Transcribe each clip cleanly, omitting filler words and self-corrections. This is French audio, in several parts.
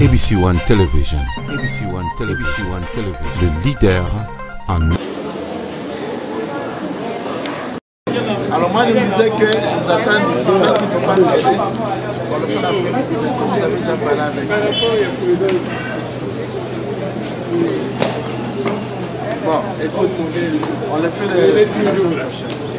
ABC One Television. ABC One Television. Le leader en... Alors moi je me disais que je vous attends d'ici parce qu'il ne faut pas traiter. Pour le faire l'après-midi, vous avez déjà parlé avec. Bon, écoute, on le fait la semaine prochaine.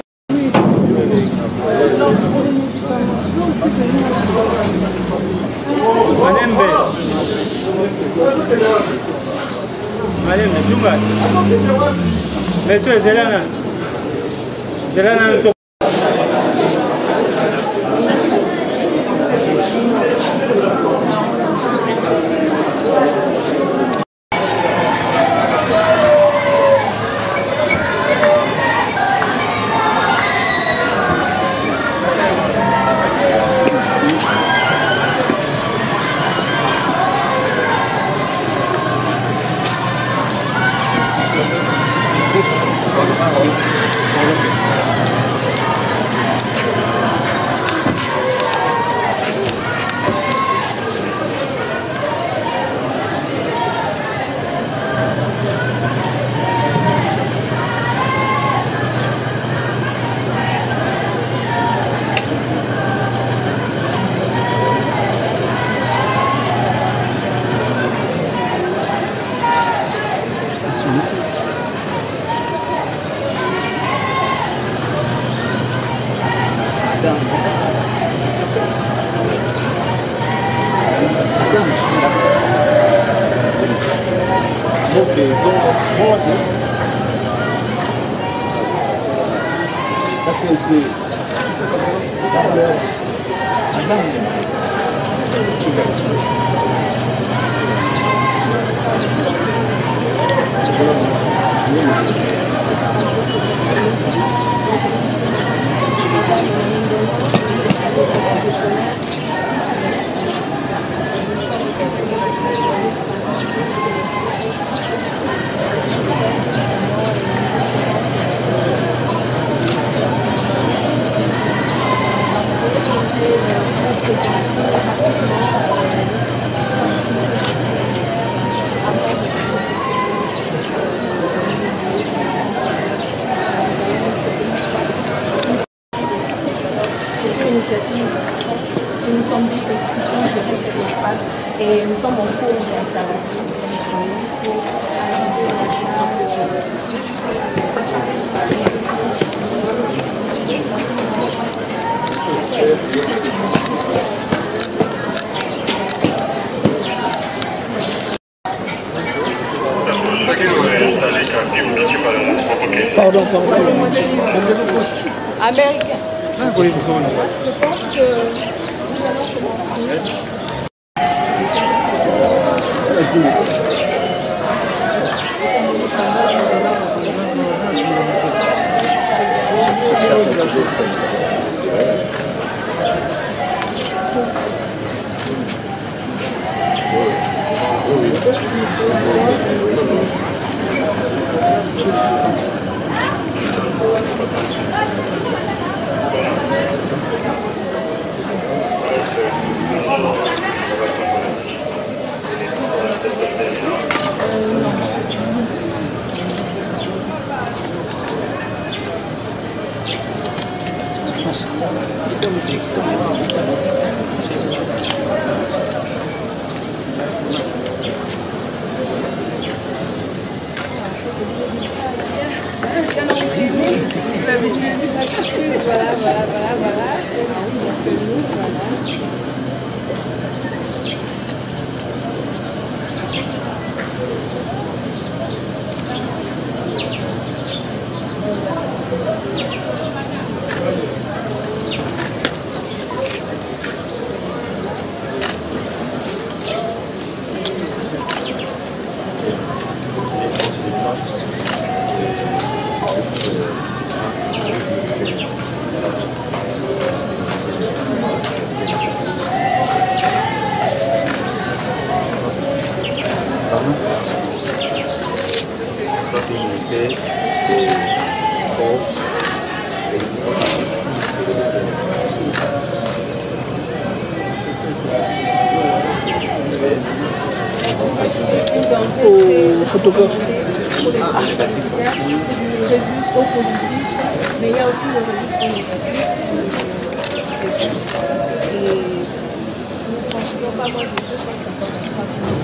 Nous nous sommes dit que nous puissions gérer cet espace et nous sommes en cours d'installation. Pardon. Américain. Je pense que nous allons commencer. Au photographe. Pour les universitaires, du registre au positif, mais il y a aussi le registre négatif. Et nous ne transfusons pas moins de 253 personnes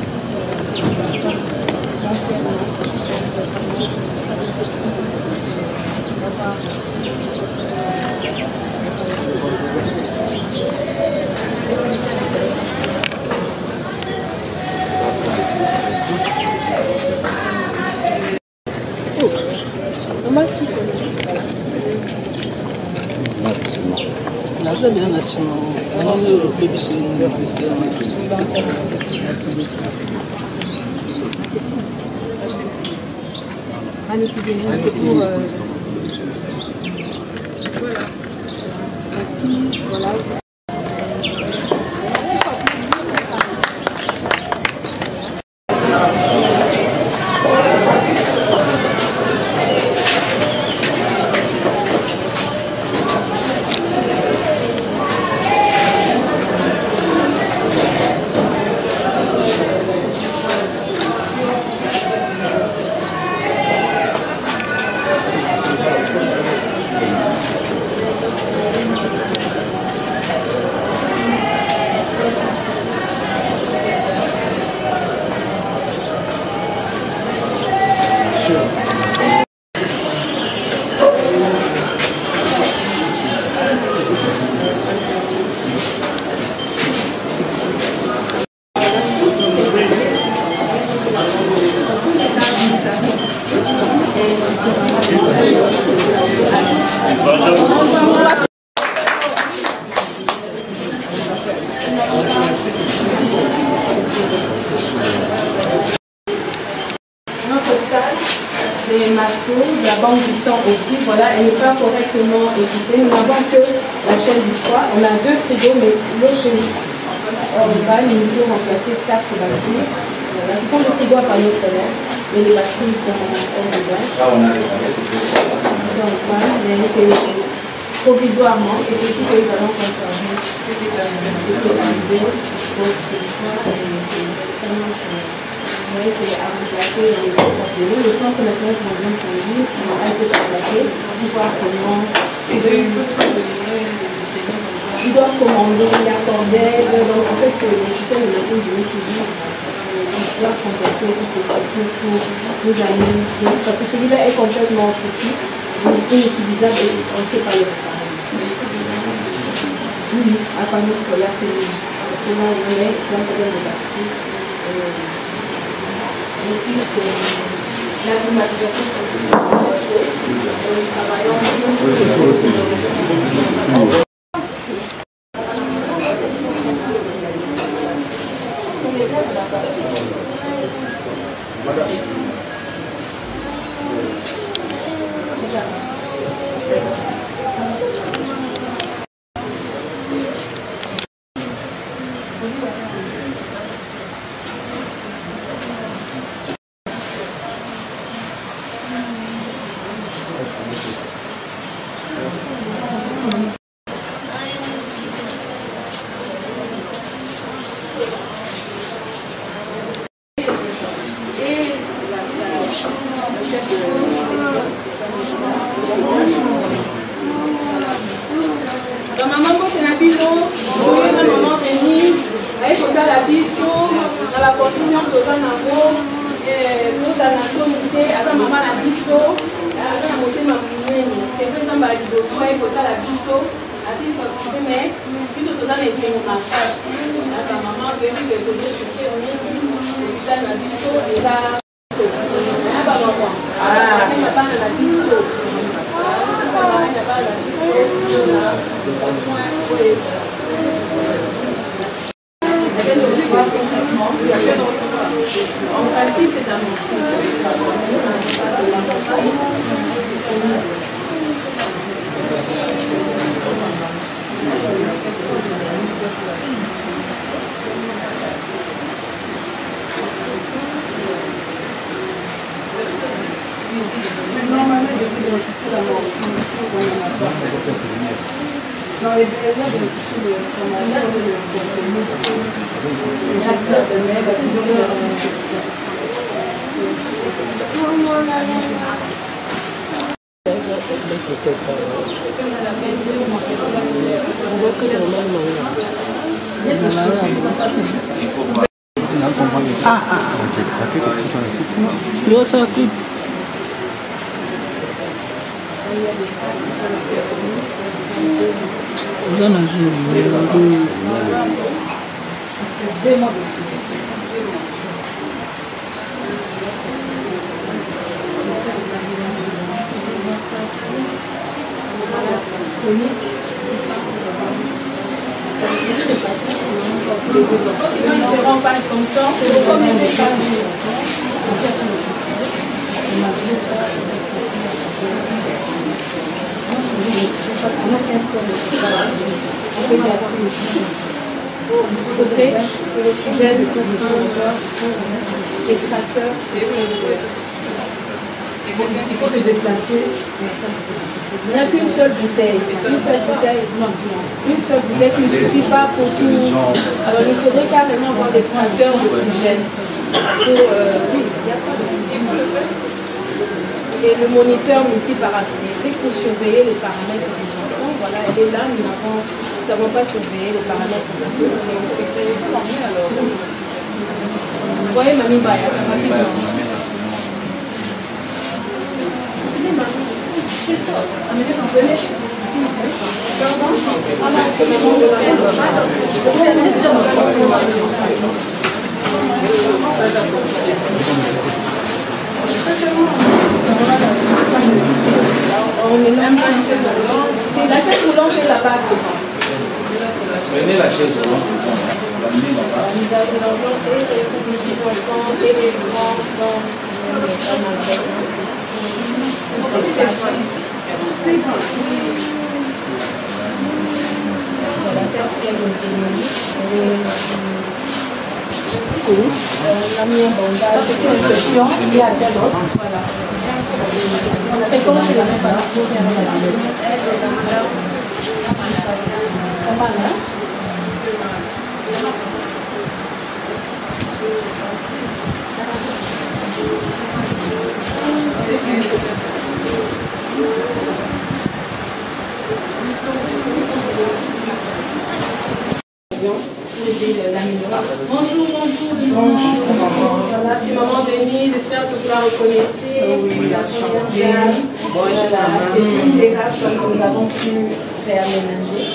voilà. Aussi, voilà, elle n'est pas correctement équipée. Nous n'avons que la chaîne du froid. On a 2 frigos, mais l'autre orbital, il nous faut remplacer 4 batteries. Voilà, ce sont des frigos à panneaux solaires, mais les batteries sont hors de gaz. Donc, voilà, mais c'est provisoirement, et c'est ici que nous allons conserver ce qui est arrivé. Donc, c'est à remplacer les porte-vélos. Le Centre national de problèmes incendie a été contacté pour voir comment ils doivent commander la cordelle. Donc en fait c'est le système des Nations Unies qui dit ils doivent contacter toutes ces structures pour nous amener, parce que celui-là est complètement foutu, inutilisable et on ne sait pas le réparer. Oui, à panneau solaire c'est parce que là c'est un problème de batterie. Aussi, c'est la climatisation sur le nous travaillons. En principe, c'est un Yo sakit. Udah nazur. Sinon, ils ne seront pas contents. Comme les il faudrait que l'oxygène extracteur, il faut se déplacer. Il n'y a qu'une seule bouteille. Une seule bouteille qui ne suffit pas pour tout. Alors il faudrait carrément avoir l'extracteur d'oxygène. Et le moniteur multiparamétrique pour surveiller les paramètres des enfants. Voilà, elle est là, nous n'avons pas surveillé les paramètres des enfants. Vous voyez, Mamie Baya, rapidement. On est même pas une chaise roulante. C'est la chaise roulante est là-bas. Prenez la chaise roulante. Nous avons l'argent et les petits enfants et les grands enfants. La mienne, c'est une question, il y a des os. Voilà. Et comment je la mets pas Bonjour, voilà, c'est maman Denise, j'espère que vous la reconnaissez. Oui, voilà, c'est une des races que nous avons pu réaménager.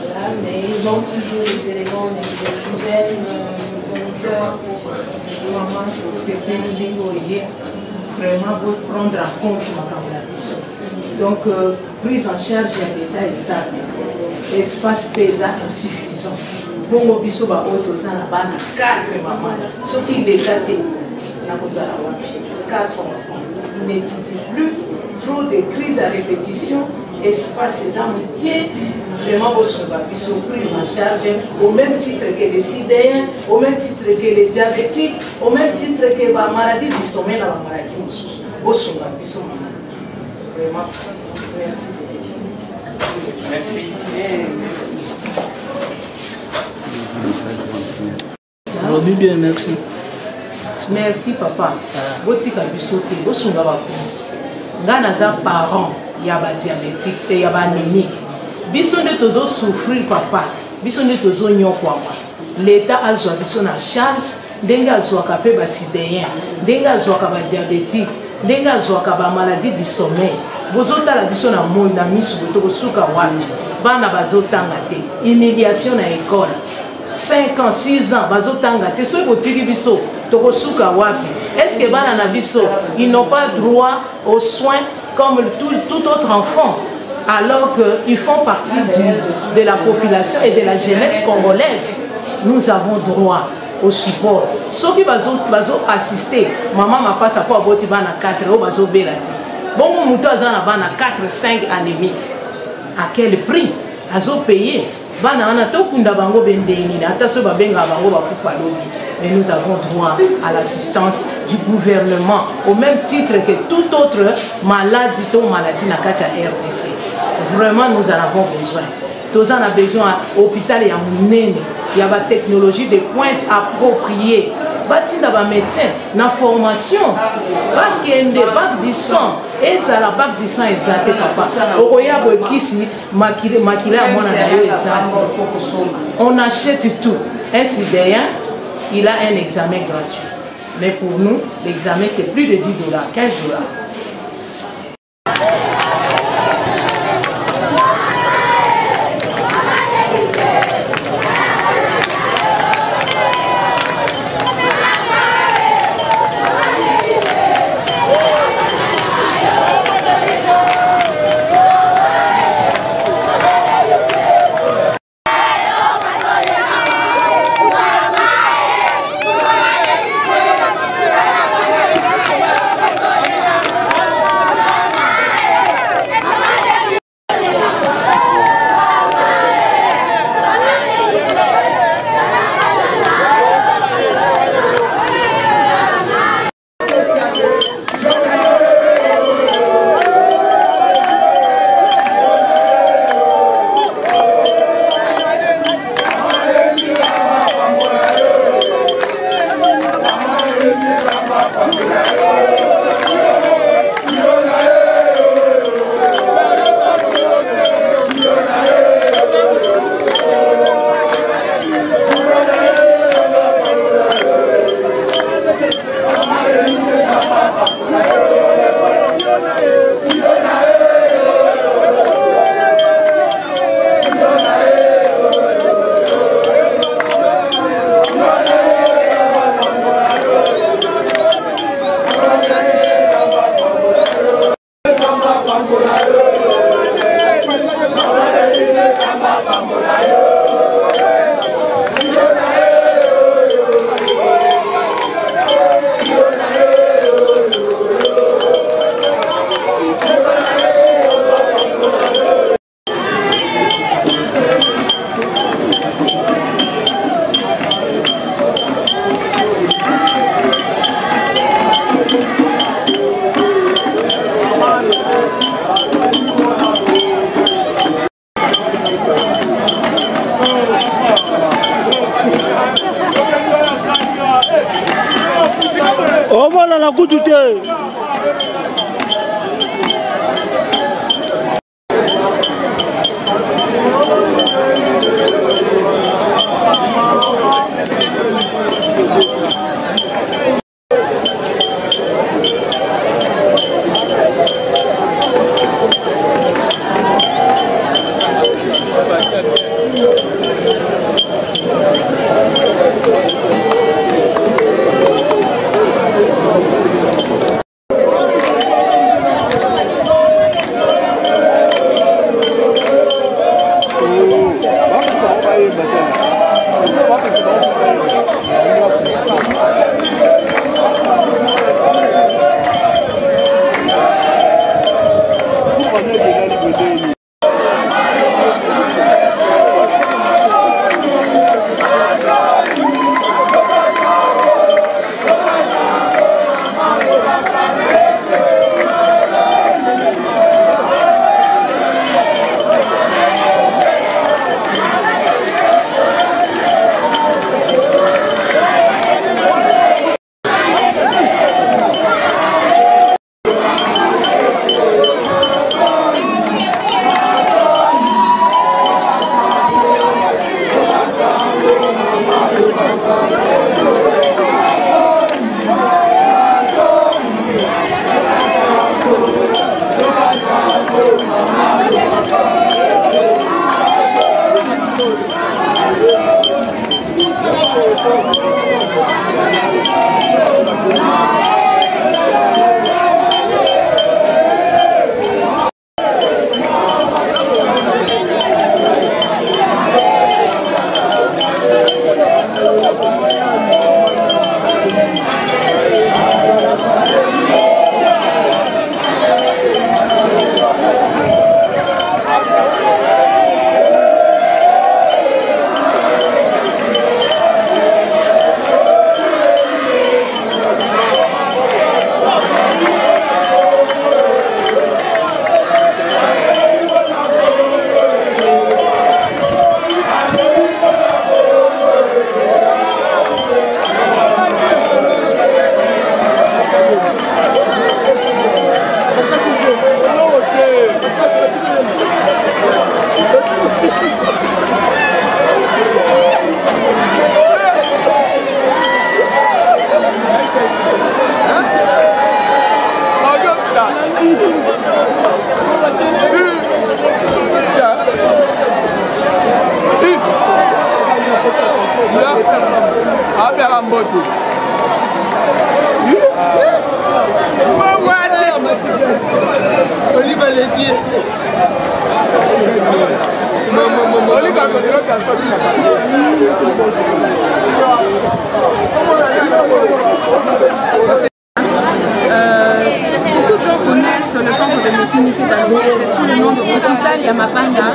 Voilà, mais ils ont toujours les éléments d'oxygène, moniteur. Maman, c'est vraiment pour prendre en compte ma mission. Donc, prise en charge en état exact, espace pesant insuffisant. Bon, au biso ba auto ça na bana 4 mamans. Ce qui dégaté na kozala wapi 4 enfants. N'étudie plus trop de crises à répétition, espace examen bien vraiment pour son biso prise en charge au même titre que les sidéens, au même titre que les diabétiques, au même titre que la maladie du sommeil la maladie au son biso maman. Vraiment merci. Merci. Bien, merci. Merci papa. Botika bisote, bosunga bakonzi. Nga naza parent ya ba diabétique te ya ba anémique. Biso nde tozo souffrir papa. Biso nde tozo nyokwama. L'État azwa biso na charge, ndenge azwaka pe ba sidéen, ndenge azwaka ba diabétique, ndenge azwaka ba maladie du sommeil. Bozotala biso na moi na misu botoko suka wapi. Bana bazotanga te. Humiliation na école. 5 ans, 6 ans, bazotanga te so botiki biso tokosuka wapi. Est-ce que bana na biso ils n'ont pas droit aux soins comme tout autre enfant alors qu'ils font partie de la population et de la jeunesse congolaise? Nous avons droit au support. Ceux qui bazo assister, maman m'a pas sa pour aboti bana 4 au bazo belati. Bongo muto azana bana 4 5 anémiques. À quel prix? Azo payé. Bana wana tokunda bango bendeni ata so babenga bango bakufa lobi. Mais nous avons droit à l'assistance du gouvernement au même titre que tout autre maladie na kata RDC. Vraiment nous en avons besoin. Tous en a besoin à l'hôpital et à Mounene. Il y a des technologies de pointe appropriées. batinda ba médecin na formation bakende bac du sang ezala bac du sang ezate papa okoya boekisi makila ya mwana na yo ezate on achète tout un sidéen il a un examen gratuit mais pour nous l'examen c'est plus de $10 $15. Oh voilà la goutte de Mbote. Oliva Léguier. Beaucoup de gens connaissent le centre de médecine ici d'Alger, c'est sous le nom de l'hôpital Yamapanga,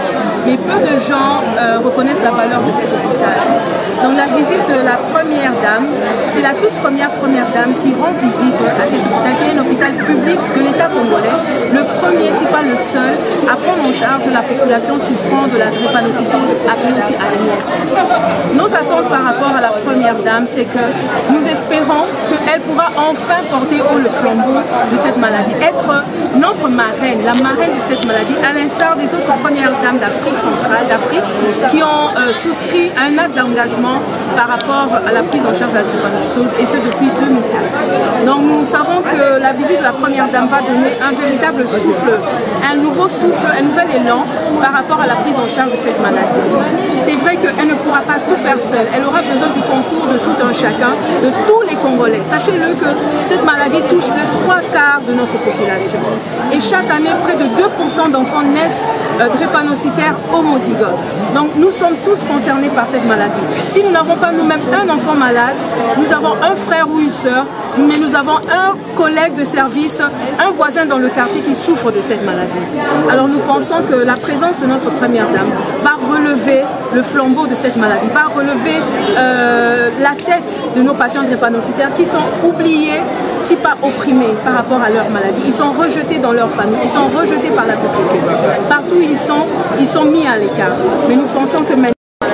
mais peu de gens reconnaissent la valeur de cet hôpital. Donc la visite de la première dame, c'est la toute première dame qui rend visite à cet hôpital, qui est un hôpital public de l'État congolais, le premier, si pas le seul, à prendre en charge la population souffrant de la drépanocytose, appelée aussi ANSS. Nos attentes par rapport à la première dame, c'est que nous espérons qu'elle pourra enfin porter haut le flambeau de cette maladie, être notre marraine, la marraine de cette maladie, à l'instar des autres premières dames d'Afrique centrale, qui ont souscrit un acte d'engagement par rapport à la prise en charge de la drépanocytose, et ce depuis 2004. Donc nous savons que la visite de la première dame va donner un véritable souffle, un nouveau souffle, un nouvel élan par rapport à la prise en charge de cette maladie. C'est vrai qu'elle ne pourra pas tout faire seule, elle aura besoin du concours de tout un chacun, de tous les Congolais. Sachez-le que cette maladie touche les 3/4 de notre population. Et chaque année, près de 2% d'enfants naissent drépanocytaires homozygotes. Donc nous sommes tous concernés par cette maladie. Si nous n'avons pas nous-mêmes un enfant malade, nous avons un frère ou une sœur, mais nous avons un collègue de service, un voisin dans le quartier qui souffre de cette maladie. Alors nous pensons que la présence de notre première dame va relever le flambeau de cette maladie, va relever la tête de nos patients drépanocytaires qui sont oubliés, si pas opprimés par rapport à leur maladie. Ils sont rejetés dans leur famille, ils sont rejetés par la société. Partout où ils sont mis à l'écart. Mais nous pensons que maintenant, le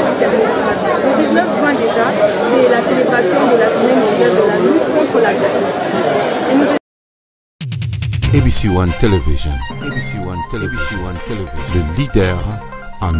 19 juin déjà, c'est la célébration de la journée mondiale de la lutte contre la drépanocytose. ABC One Television. ABC One Television. Le leader en